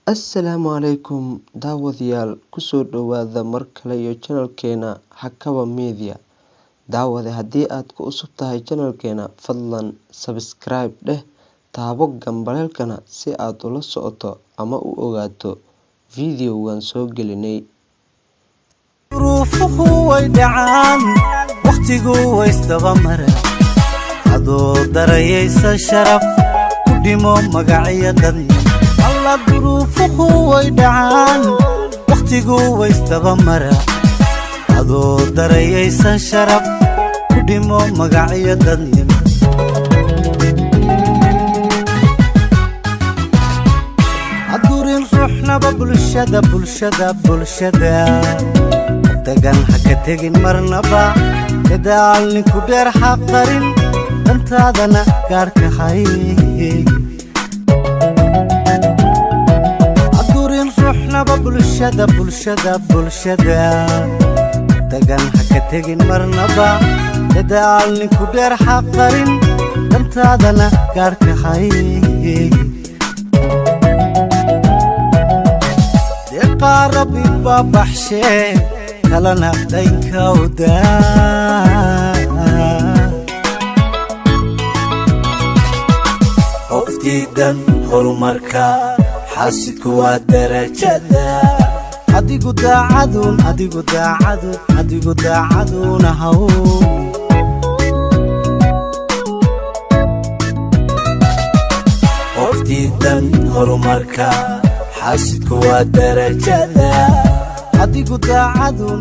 Assalaamu calaykum daawadayaal kusoo dhawaada mar kale iyo channelkeena Hakaba Media. Daawade haddii aad ku cusub tahay channelkeena fadlan subscribe dheh taabo gambaleelkana si aad ula socoto ama u ogaato videogan soo gelinay. ruufuhu way dhacaan waqtigu way istaba mara adoo darayaysa sharaf ku dhimo magacyadan alla ruufuhu way dhacaan waqtigu way istaba mara adoo darayaysa sharaf ku dhimo magacyadan adurin ruuxnaba bulshada dagan haka tegin marnaba dadaalni ku dheer xaqarin dantaadana gaarka hay adurin ruuxnaba bulshada dagan haka tegin marnaba dadaalni ku dheer xaqarin dantaadana gaarka hay deqaarabi babaxshee kalana dhankawda qoftiidan horumarka xaasidku waa darajada adigu daacadun ahaw qoftiidan horumarka xaasidku waa darajada adigu daacadun